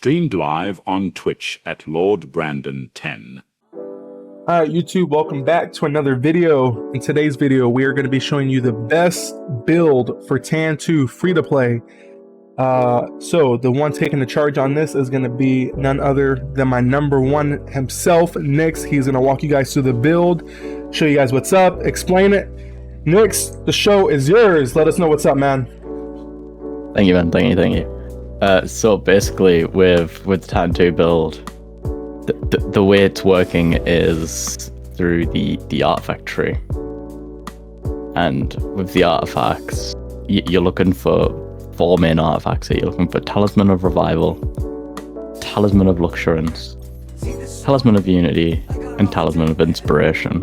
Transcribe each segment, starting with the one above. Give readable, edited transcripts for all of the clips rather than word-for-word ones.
Streamed live on Twitch at Lord Brandon 10. Alright YouTube, welcome back to another video. In today's video, we are going to be showing you the best build for TAN-2 free-to-play. So the one taking the charge on this is going to be none other than my number one himself, Nix. He's going to walk you guys through the build, show you guys what's up, explain it. Nix, the show is yours. Let us know what's up, man. Thank you, man. Thank you. So basically, with the TAN-2 build, the way it's working is through the artifact tree. And with the artifacts, you're looking for 4 main artifacts here. You're looking for Talisman of Revival, Talisman of Luxuriance, Talisman of Unity, and Talisman of Inspiration.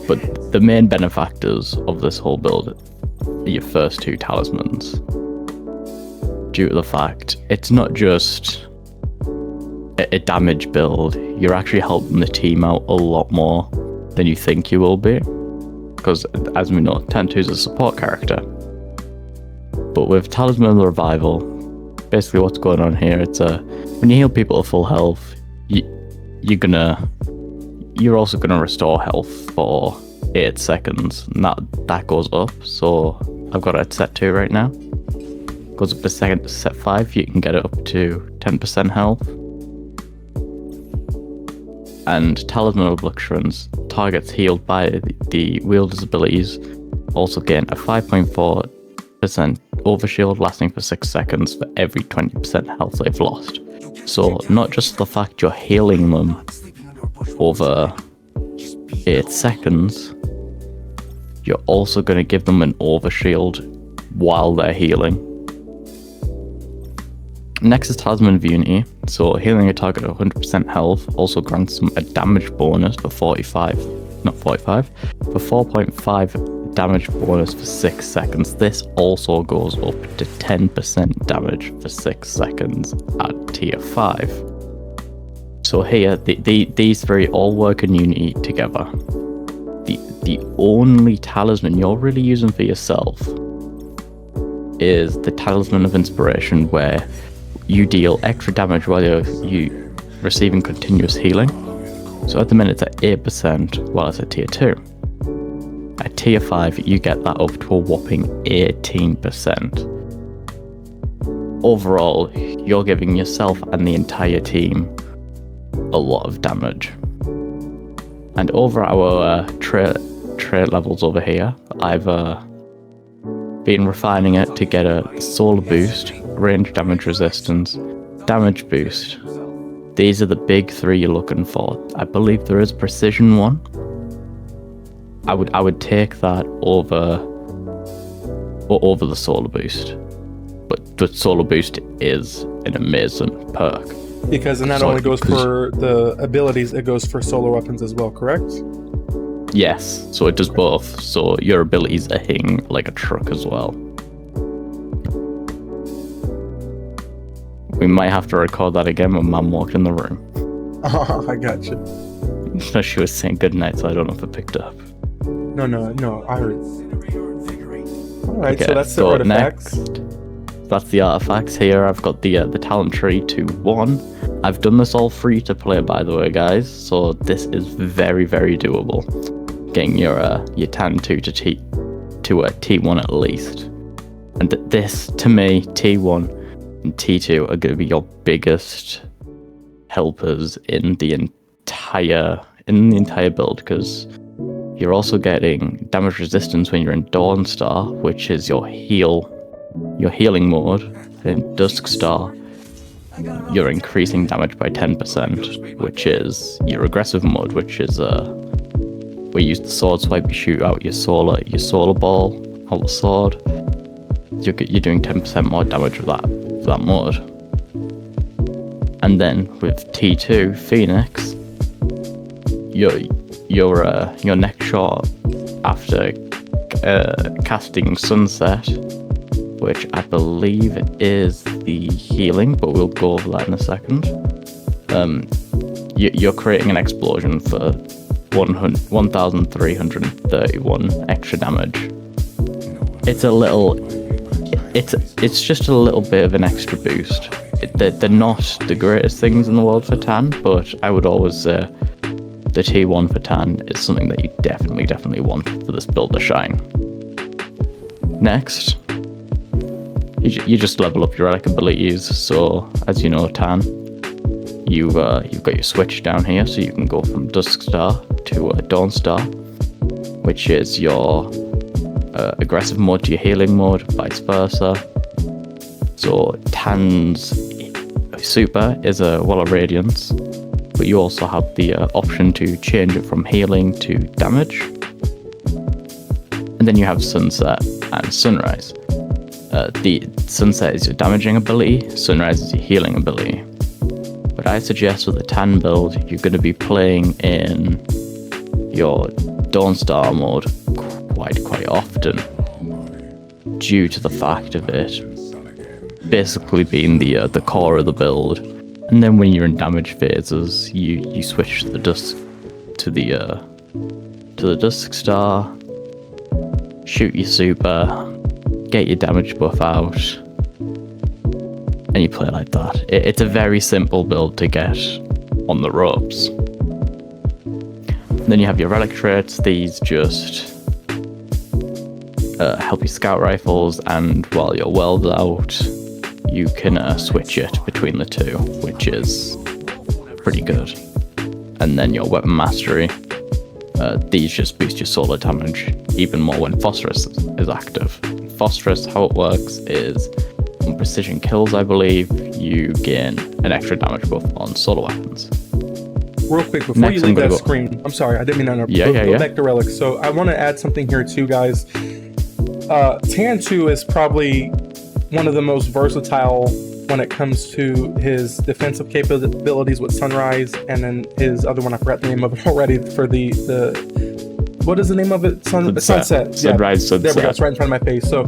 But the main benefactors of this whole build are your first 2 talismans, due to the fact it's not just a damage build. You're actually helping the team out a lot more than you think you will be, because as we know, TAN-2 is a support character. But with Talisman of the Revival, basically what's going on here, it's when you heal people to full health, you're also gonna restore health for 8 seconds, and that goes up. So I've got it at set 2 right now. Goes up to set 5, you can get it up to 10% health. And Talisman of Luxuriance, targets healed by the wielder's abilities also gain a 5.4% overshield lasting for 6 seconds for every 20% health they've lost. So not just the fact you're healing them over 8 seconds, you're also going to give them an overshield while they're healing. Next is Talisman of Unity. So healing a target at 100% health also grants them a damage bonus for 4.5 damage bonus for 6 seconds. This also goes up to 10% damage for 6 seconds at tier 5. So here, these 3 all work in Unity together. The only talisman you're really using for yourself is the Talisman of Inspiration, where you deal extra damage while you're receiving continuous healing. So at the minute it's at 8%, while it's at tier 2. At tier 5, you get that up to a whopping 18%. Overall, you're giving yourself and the entire team a lot of damage. And over our trait levels over here, I've been refining it to get a solar boost, range damage resistance, damage boost. These are the big 3 you're looking for. I believe there is precision 1. I would take that over the solar boost. But the solar boost is an amazing perk. Because it not only goes for the abilities, it goes for solar weapons as well, correct? Yes, so it does both. So your abilities are hitting like a truck as well. We might have to record that again when Mum walked in the room. Oh, I got you. She was saying goodnight, so I don't know if it picked up. No, I heard. Alright, Okay, so that's the artifacts. Next, that's the artifacts. Here I've got the talent tree to 1. I've done this all free to play, by the way, guys, so this is very, very doable. Getting your TAN-2 to a T1 at least. And this, to me, T1 and T2 are going to be your biggest helpers in the entire build, because you're also getting damage resistance when you're in Dawn Star, which is your healing mode. In Dusk Star, you're increasing damage by 10%, which is your aggressive mode, which is where you use the sword swipe, you shoot out your solar ball on the sword. You're doing 10% more damage with that mode. And then with T2 Phoenix, your next shot after casting Sunset, which I believe is the healing, but we'll go over that in a second. You're creating an explosion for 1,331 extra damage. It's just a little bit of an extra boost. they're not the greatest things in the world for TAN, but I would always say the T1 for TAN is something that you definitely want for this build to shine. Next, you just level up your relic abilities. So as you know, TAN, you've got your switch down here, so you can go from Dusk Star to Dawn Star, which is your aggressive mode to your healing mode, vice versa. So TAN's super is a Wall of Radiance, but you also have the option to change it from healing to damage. And then you have Sunset and Sunrise. The Sunset is your damaging ability, Sunrise is your healing ability. But I suggest with the TAN build, you're going to be playing in your Dawn Star mode quite often, due to the fact of it basically being the core of the build. And then when you're in damage phases, you switch the Dusk to the Dusk Star, shoot your super, get your damage buff out, and you play like that. It's a very simple build to get on the ropes. And then you have your relic traits. These just help you scout rifles, and while your world's out, you can switch it between the two, which is pretty good. And then your weapon mastery. These just boost your solar damage even more when Phosphorus is active. Phosphorus, how it works is on precision kills, I believe, you gain an extra damage buff on solar weapons. Real quick, before you leave that screen, I'm sorry, I didn't mean to interrupt. Go back to relics. So I want to add something here too, guys. TAN-2 is probably one of the most versatile when it comes to his defensive capabilities with Sunrise, and then his other one, I forgot the name of it already, for the what is the name of it? Sunset. Sunrise, Sunset. There we go, it's right in front of my face. So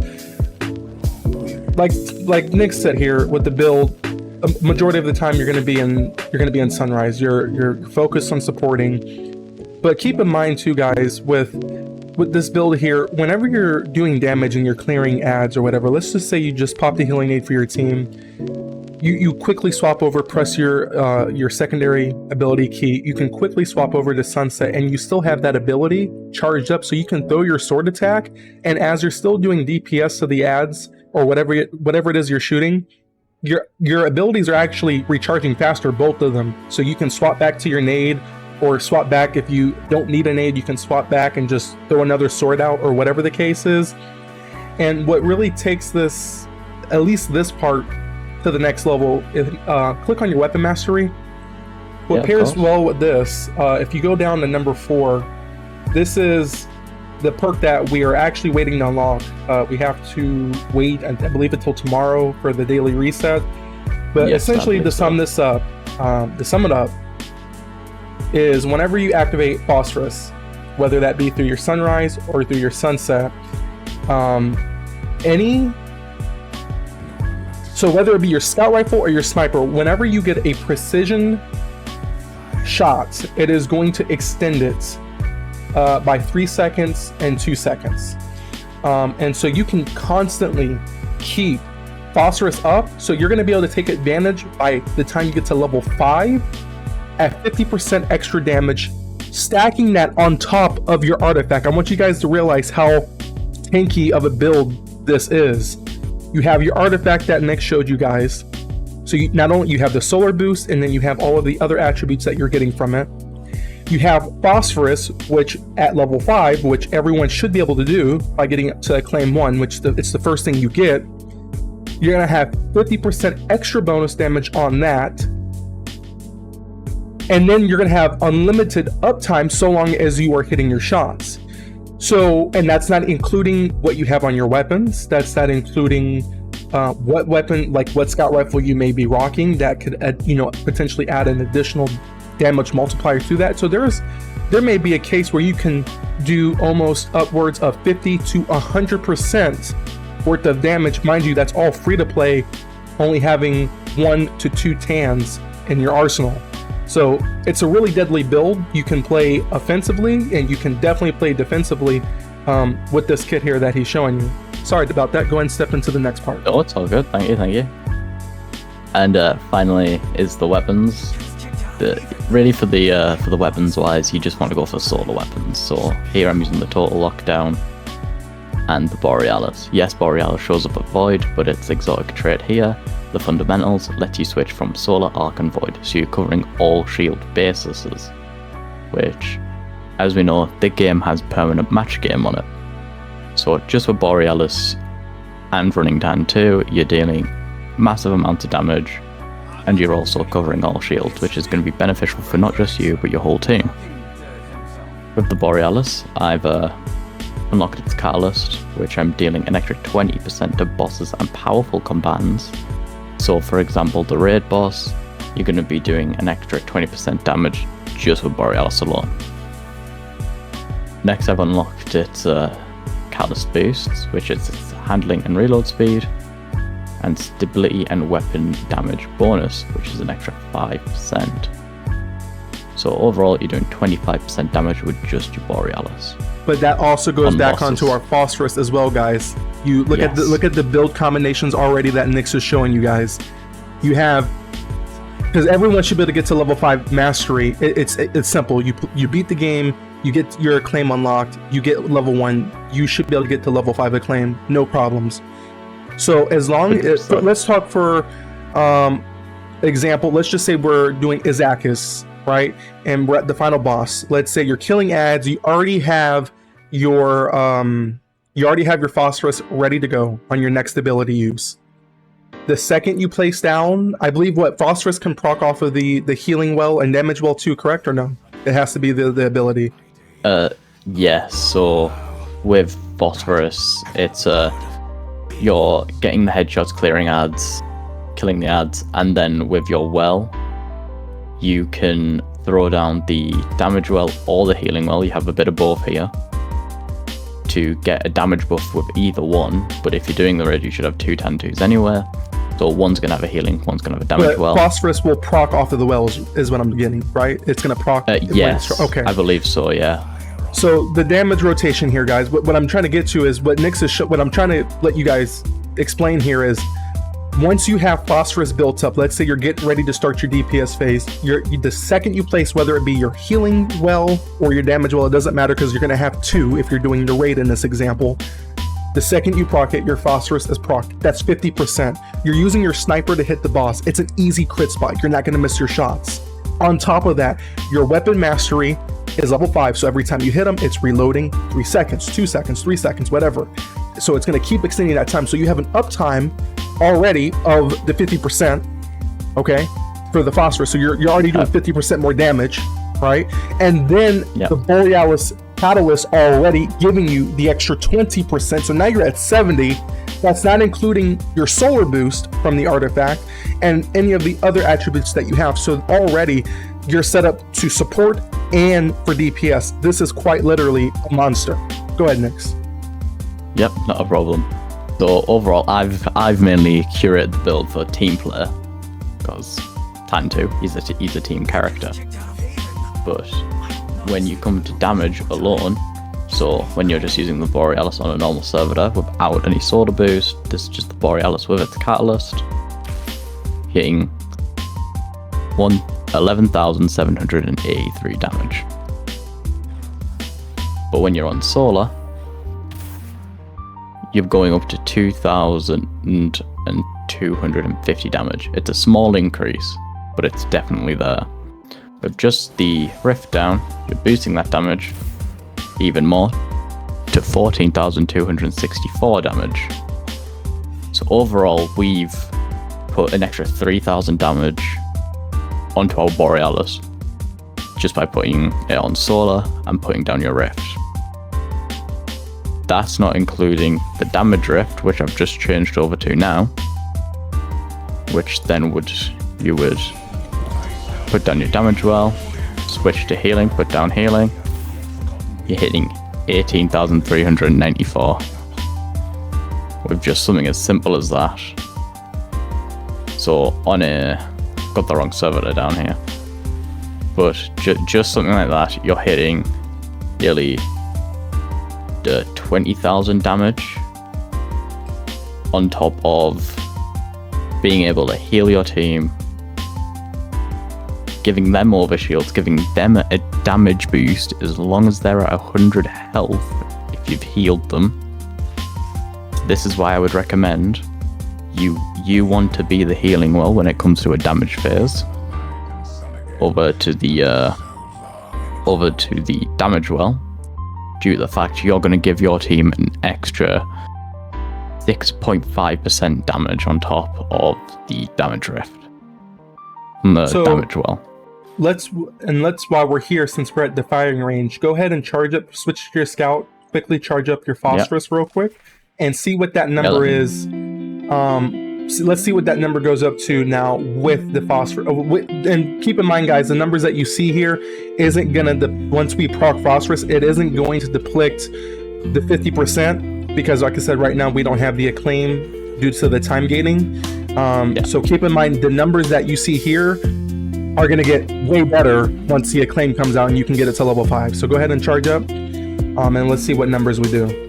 like Nick said here, with the build, a majority of the time you're going to be in Sunrise. You're focused on supporting, but keep in mind too, guys, with this build here, whenever you're doing damage and you're clearing ads or whatever, let's just say you just pop the healing aid for your team, you quickly swap over, press your secondary ability key, you can quickly swap over to Sunset, and you still have that ability charged up, so you can throw your sword attack, and as you're still doing DPS to the ads or whatever it is you're shooting, your abilities are actually recharging faster, both of them. So you can swap back to your nade, or swap back if you don't need a nade, you can swap back and just throw another sword out, or whatever the case is. And what really takes this, at least this part, to the next level, is click on your weapon mastery. What pairs well with this, if you go down to number 4, this is the perk that we are actually waiting to unlock. We have to wait, I believe, until tomorrow for the daily reset. But essentially, to sum this up, is whenever you activate Phosphorus, whether that be through your Sunrise or through your Sunset, so whether it be your scout rifle or your sniper, whenever you get a precision shot, it is going to extend it by 3 seconds and 2 seconds. And so you can constantly keep Phosphorus up, so you're going to be able to take advantage by the time you get to level 5 at 50% extra damage, stacking that on top of your artifact. I want you guys to realize how tanky of a build this is. You have your artifact that Nick showed you guys. So not only you have the solar boost, and then you have all of the other attributes that you're getting from it. You have Phosphorus, which at level 5, which everyone should be able to do by getting up to claim 1, which it's the first thing you get. You're going to have 50% extra bonus damage on that. And then you're going to have unlimited uptime so long as you are hitting your shots. So, and that's not including what you have on your weapons. That's not including what weapon, like what scout rifle you may be rocking that could, potentially add an additional damage multiplier to that. So there may be a case where you can do almost upwards of 50 to 100% worth of damage. Mind you, that's all free to play, only having 1 to 2 TANs in your arsenal. So it's a really deadly build. You can play offensively, and you can definitely play defensively with this kit here that he's showing you. Sorry about that. Go ahead and step into the next part. Oh, it's all good. Thank you. And finally is the weapons. Really for the weapons wise, you just want to go for solar weapons. So here I'm using the Total Lockdown and the Borealis. Yes, Borealis shows up at Void, but its exotic trait here, the Fundamentals, lets you switch from Solar, Arc and Void, so you're covering all shield bases, which, as we know, the game has permanent match game on it. So just with Borealis and running TAN-2, you're dealing massive amounts of damage, and you're also covering all shields, which is going to be beneficial for not just you, but your whole team. With the Borealis, I've unlocked its Catalyst, which I'm dealing an extra 20% to bosses and powerful combatants. So for example, the raid boss, you're going to be doing an extra 20% damage just with Borealis alone. Next I've unlocked its Catalyst boosts, which is its handling and reload speed, and stability and weapon damage bonus, which is an extra 5%. So overall, you're doing 25% damage with just your Borealis. But that also goes back bosses. onto our phosphorus as well, guys. You look at the build combinations already that Nyx is showing you guys. You have, because everyone should be able to get to level 5 mastery. It's simple. You beat the game, you get your acclaim unlocked, you get level 1. You should be able to get to level 5 acclaim, no problems. So as long as, let's talk for example, let's just say we're doing Izakis, right? And we're at the final boss. Let's say you're killing ads, you already have your phosphorus ready to go on your next ability use. The second you place down, I believe phosphorus can proc off of the healing well and damage well too, correct or no? It has to be the ability. Yes, so with phosphorus, it's you're getting the headshots, clearing ads, killing the ads, and then with your well, you can throw down the damage well or the healing well. You have a bit of both here to get a damage buff with either one, but if you're doing the raid, you should have 2 TAN-2s anywhere. So one's going to have a healing, one's going to have a damage well. Phosphorus will proc off of the wells, is what I'm getting, right? It's going to proc. Yes, okay. I believe so, yeah. So the damage rotation here, guys, what I'm trying to get to is what Nyx is what I'm trying to let you guys explain here is, once you have phosphorus built up, let's say you're getting ready to start your DPS phase, the second you place, whether it be your healing well or your damage well, it doesn't matter because you're going to have 2 if you're doing the raid in this example. The second you proc it, your phosphorus is proc. That's 50%. You're using your sniper to hit the boss. It's an easy crit spot. You're not going to miss your shots. On top of that, your weapon mastery is level 5, so every time you hit them, it's reloading 3 seconds, 2 seconds, 3 seconds, whatever. So it's going to keep extending that time. So you have an uptime already of the 50%, okay, for the phosphorus. So you're already doing 50% more damage, right? And then the Borealis Catalyst already giving you the extra 20%. So now you're at 70. That's not including your solar boost from the artifact and any of the other attributes that you have. So already you're set up to support and for DPS. This is quite literally a monster. Go ahead, Nyx. Yep, not a problem. So overall, I've mainly curated the build for team player because TAN-2 he's a team character. But when you come to damage alone, so when you're just using the Borealis on a normal server without any solar boost, this is just the Borealis with its catalyst, hitting 11,783 damage. But when you're on solar, you're going up to 2,250 damage. It's a small increase, but it's definitely there. With just the rift down, you're boosting that damage even more to 14,264 damage. So overall, we've put an extra 3,000 damage onto our Borealis just by putting it on solar and putting down your rift. That's not including the damage rift, which I've just changed over to now, which then you would put down your damage well, switch to healing, put down healing. You're hitting 18,394 with just something as simple as that. So on got the wrong server down here, but just something like that, you're hitting nearly the 20,000 damage on top of being able to heal your team, giving them overshields, giving them a damage boost as long as they're at 100 health if you've healed them. This is why I would recommend you want to be the healing well when it comes to a damage phase. Over to the damage well, due to the fact you're going to give your team an extra 6.5% damage on top of the damage rift. And the damage well. Let's while we're here, since we're at the firing range, go ahead and charge up, switch to your scout, quickly charge up your phosphorus real quick, and see what that number is. So let's see what that number goes up to now with the phosphorus. And keep in mind, guys, the numbers that you see here isn't gonna, once we proc phosphorus, it isn't going to deplete the 50%, because like I said, right now we don't have the acclaim due to the time gating. So keep in mind, the numbers that you see here are gonna get way better once the acclaim comes out and you can get it to level 5. So go ahead and charge up, and let's see what numbers we do.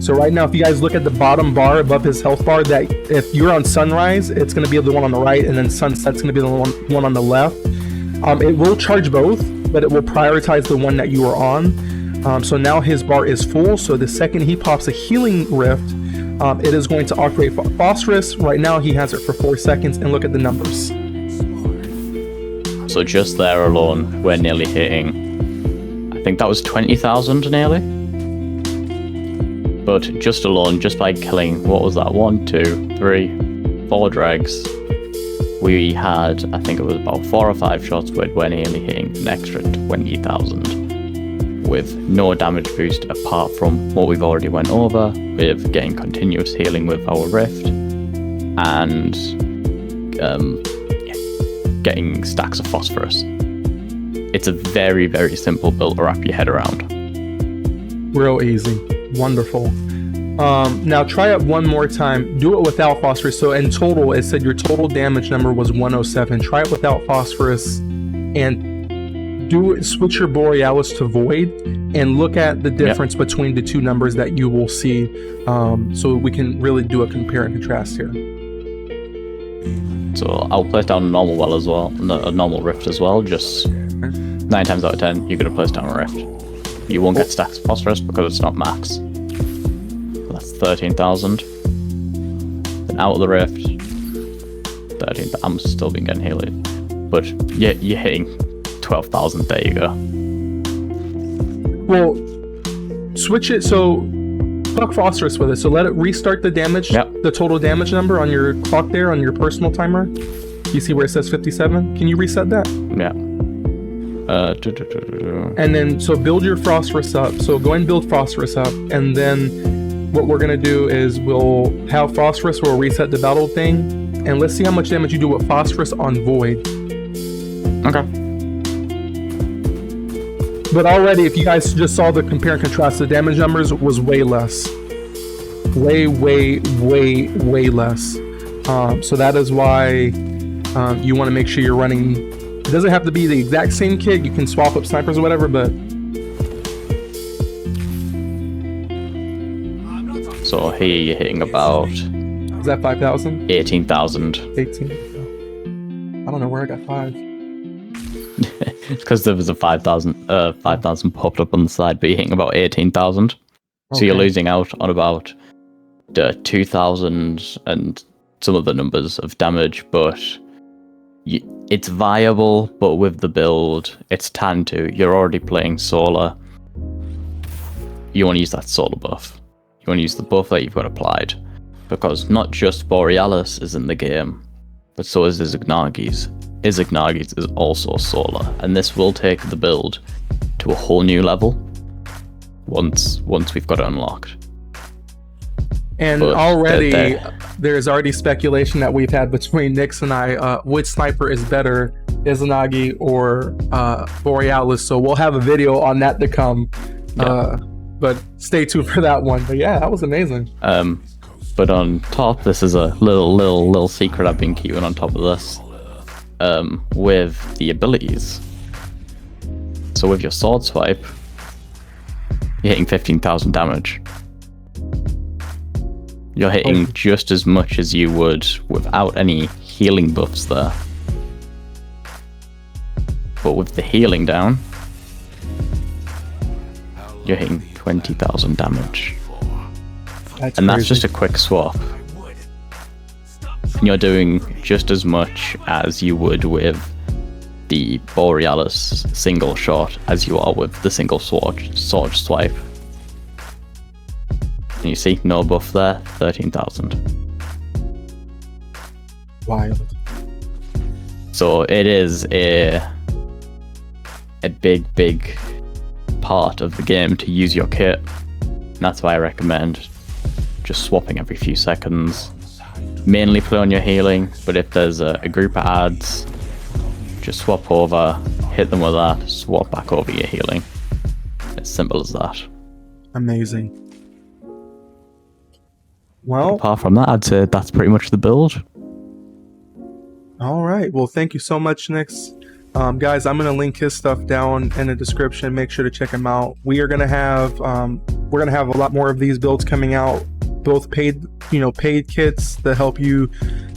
So right now, if you guys look at the bottom bar above his health bar, that if you're on sunrise, it's going to be the one on the right, and then sunset's going to be the one on the left. It will charge both, but it will prioritize the one that you are on. So now his bar is full. So the second he pops a healing rift, it is going to activate phosphorus. Right now, he has it for 4 seconds, and look at the numbers. So just there alone, we're nearly hitting, I think that was 20,000 nearly. But just alone, just by killing, what was that, 1, 2, 3, 4 dregs, we had, I think it was about 4 or 5 shots where we're nearly hitting an extra 20,000 with no damage boost apart from what we've already went over with getting continuous healing with our rift and getting stacks of phosphorus. It's a very, very simple build to wrap your head around. Real easy. Wonderful. Now try it one more time. Do it without phosphorus. So in total, it said your total damage number was 107. Try it without phosphorus and switch your Borealis to Void and look at the difference between the two numbers that you will see, so we can really do a compare and contrast here. So I'll place down a normal well as well, a normal rift as well. Just 9 times out of 10, you're going to place down a rift. You won't get stacks of phosphorus because it's not max. So that's 13,000. Then out of the rift, 13,000. I'm still been getting healed, but yeah, you're hitting 12,000. There you go. Well, switch it. So clock phosphorus with it. So let it restart the damage, the total damage number on your clock there on your personal timer. You see where it says 57? Can you reset that? Yeah. And then, so build your phosphorus up. So go and build phosphorus up. And then what we're going to do is we'll have phosphorus, we'll reset the battle thing. And let's see how much damage you do with phosphorus on Void. Okay. But already, if you guys just saw the compare and contrast, the damage numbers was way less. Way less. So that is why you want to make sure you're running. It doesn't have to be the exact same kit. You can swap up snipers or whatever, but... So here you're hitting about... Is that 5,000? 18,000. 18. I don't know where I got 5. It's because there was a 5,000 popped up on the side, but you're hitting about 18,000. So you're losing out on about 2,000 and some of the numbers of damage, but... it's viable, but with the build, it's TAN-2. You're already playing solar. You want to use that solar buff. You want to use the buff that you've got applied. Because not just Borealis is in the game, but so is Izignagi's. Izignagi's is also solar, and this will take the build to a whole new level once we've got it unlocked. And but already, there's already speculation that we've had between Nix and I, which sniper is better, Izanagi or Borealis. So we'll have a video on that to come. But stay tuned for that one. But yeah, that was amazing. But on top, this is a little secret I've been keeping on top of this. With the abilities. So with your sword swipe, you're hitting 15,000 damage. You're hitting just as much as you would without any healing buffs there. But with the healing down, you're hitting 20,000 damage. And that's just a quick swap. And you're doing just as much as you would with the Borealis single shot as you are with the single sword swipe. And you see, no buff there, 13,000. Wild. So it is a big part of the game to use your kit. And that's why I recommend just swapping every few seconds. Mainly play on your healing, but if there's a group of ads, just swap over, hit them with that, swap back over your healing. As simple as that. Amazing. Well, apart from that, I'd say that's pretty much the build. All right. Well, thank you so much, Nix. Guys, I'm gonna link his stuff down in the description. Make sure to check him out. We are gonna have a lot more of these builds coming out, both paid kits that help you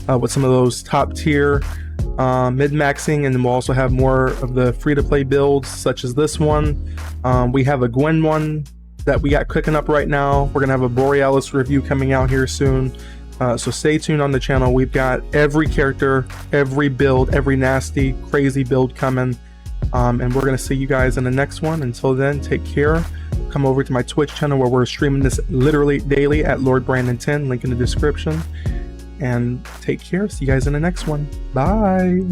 with some of those top tier mid-maxing, and then we'll also have more of the free-to-play builds such as this one. We have a Gwen one that we got cooking up right now. We're gonna have a Borealis review coming out here soon, so stay tuned on the channel. We've got every character, every build, every nasty crazy build coming, and we're gonna see you guys in the next one. Until then, take care. Come over to my Twitch channel where we're streaming this literally daily at Lord Brandon 10, link in the description. And take care. See you guys in the next one. Bye.